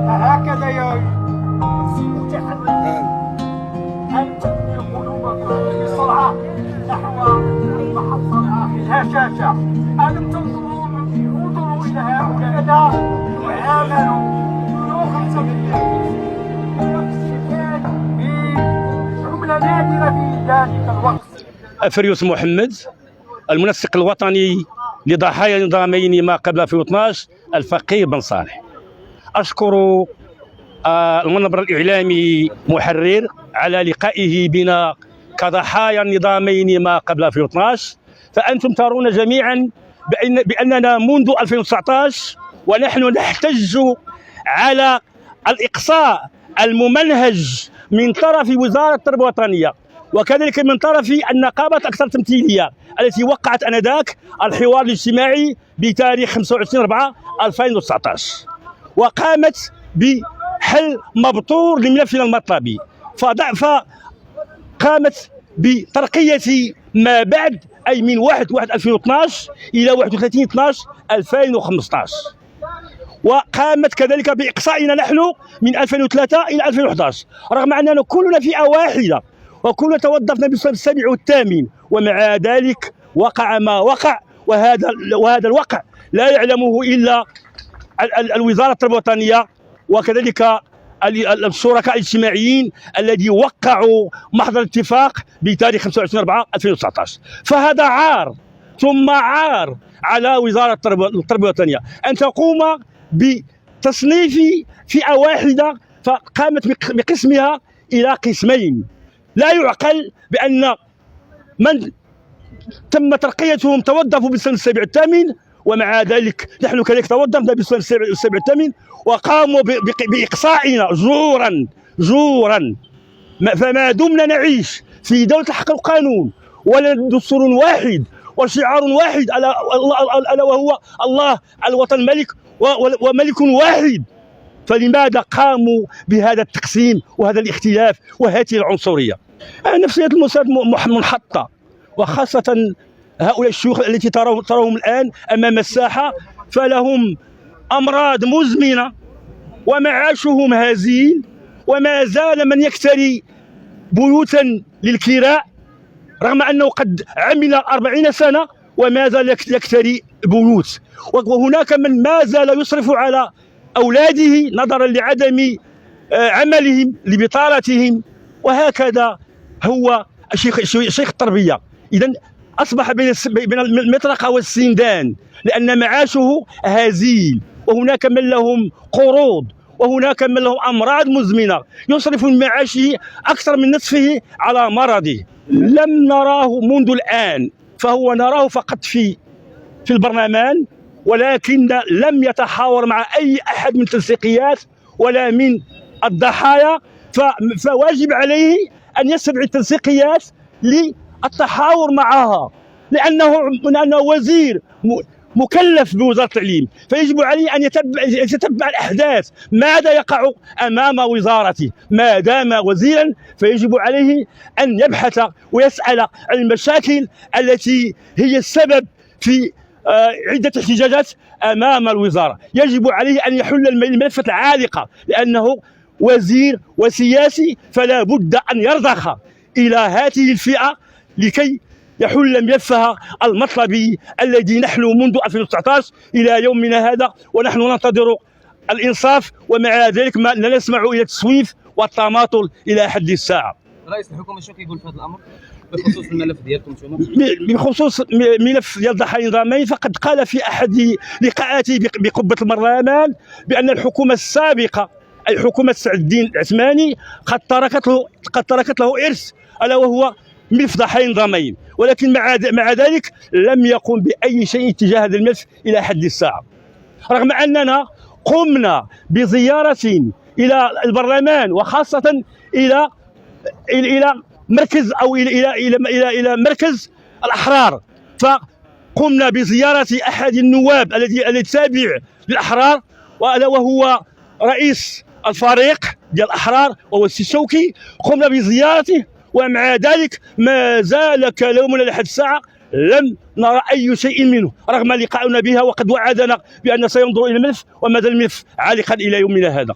هكذا المتحركين أن تنمي قلوبكم بسرعة نحو المحطة الهشاشة. ألم انظروا إلى هؤلاء وآمنوا بلوغ سبيل بعملة نادرة في ذلك الوقت. أفريوس محمد، المنسق الوطني لضحايا نظامين ما قبل 2012 الفقيه بن صالح. أشكر المنبر الإعلامي محرر على لقائه بنا كضحايا النظامين ما قبل 2012. فأنتم ترون جميعا بأننا منذ 2019 ونحن نحتج على الإقصاء الممنهج من طرف وزارة التربية الوطنية وكذلك من طرف النقابة الأكثر تمثيلية التي وقعت آنذاك الحوار الاجتماعي بتاريخ 25/4/2019 وقامت بحل مبتور لملفنا المطلبي. فقامت بترقية ما بعد أي من 1/1/2012 إلى 31/12/2015 وقامت كذلك بإقصائنا نحن من 2003 إلى 2011 رغم أننا كلنا فئة واحدة وكلنا توظفنا بالصف السابع والثامن، ومع ذلك وقع ما وقع. وهذا الوقع لا يعلمه إلا الوزارة التربية الوطنية وكذلك الشركاء الاجتماعيين الذي وقعوا محضر الاتفاق بتاريخ 25/4/2019. فهذا عار ثم عار على وزارة التربية الوطنية أن تقوم بتصنيف فئة واحدة فقامت بقسمها إلى قسمين. لا يعقل بأن من تم ترقيتهم توظفوا بالسن السابع والثامن ومع ذلك نحن كذلك توظفنا بالسن السابع والثامن وقاموا بإقصائنا زورا. فما دمنا نعيش في دولة الحق والقانون ولنا دستور واحد وشعار واحد ألا وهو الله الوطن الملك وملك واحد، فلماذا قاموا بهذا التقسيم وهذا الاختلاف وهذه العنصرية؟ نفسية الموساد منحطة، وخاصة هؤلاء الشيوخ التي تراهم الآن أمام الساحة فلهم أمراض مزمنة ومعاشهم هزيل، وما زال من يكتري بيوتا للكراء رغم أنه قد عمل 40 سنة وما زال يكتري بيوت. وهناك من ما زال يصرف على أولاده نظرا لعدم عملهم لبطالتهم، وهكذا هو شيخ التربية. إذن أصبح بين المطرقة والسندان لأن معاشه هزيل، وهناك من لهم قروض وهناك من لهم أمراض مزمنة يصرف من معاشه أكثر من نصفه على مرضه. لم نراه منذ الآن، فهو نراه فقط في البرلمان ولكن لم يتحاور مع أي أحد من التنسيقيات ولا من الضحايا. فواجب عليه أن يستدعي التنسيقيات للتحاور معها لأنه وزير مكلف بوزارة التعليم، فيجب عليه أن يتتبع الأحداث ماذا يقع أمام وزارته. ما دام وزيرا فيجب عليه أن يبحث ويسأل عن المشاكل التي هي السبب في عدة احتجاجات أمام الوزارة. يجب عليه أن يحل الملفات العالقة لأنه وزير وسياسي، فلا بد أن يرضخ إلى هذه الفئة لكي يحل ملفها المطلبي الذي نحن منذ 2019 إلى يومنا هذا ونحن ننتظر الإنصاف، ومع ذلك ما لا نسمع إلى التسويف والتماطل إلى حد الساعة. رئيس الحكومة شو كيقول في هذا الأمر بخصوص الملف ديالكم؟ بخصوص ملف ديال ضحايا النظامين فقد قال في أحد لقاءاته بقبة البرلمان بأن الحكومة السابقة أي حكومة سعد الدين العثماني قد تركت له إرث ألا وهو ملف ضحايا النظامين، ولكن مع ذلك لم يقم بأي شيء تجاه هذا الملف إلى حد الساعة، رغم أننا قمنا بزيارة إلى البرلمان وخاصة إلى مركز أو إلى مركز الأحرار. فقمنا بزيارة أحد النواب الذي تابع للأحرار وهو رئيس الفريق ديال الأحرار وهو السي شوكي. قمنا بزيارته ومع ذلك ما زال كلامنا لحد الساعة لم نرى أي شيء منه رغم لقاؤنا بها، وقد وعدنا بأن سينظر إلى الملف، وما زال الملف عالقا إلى يومنا هذا.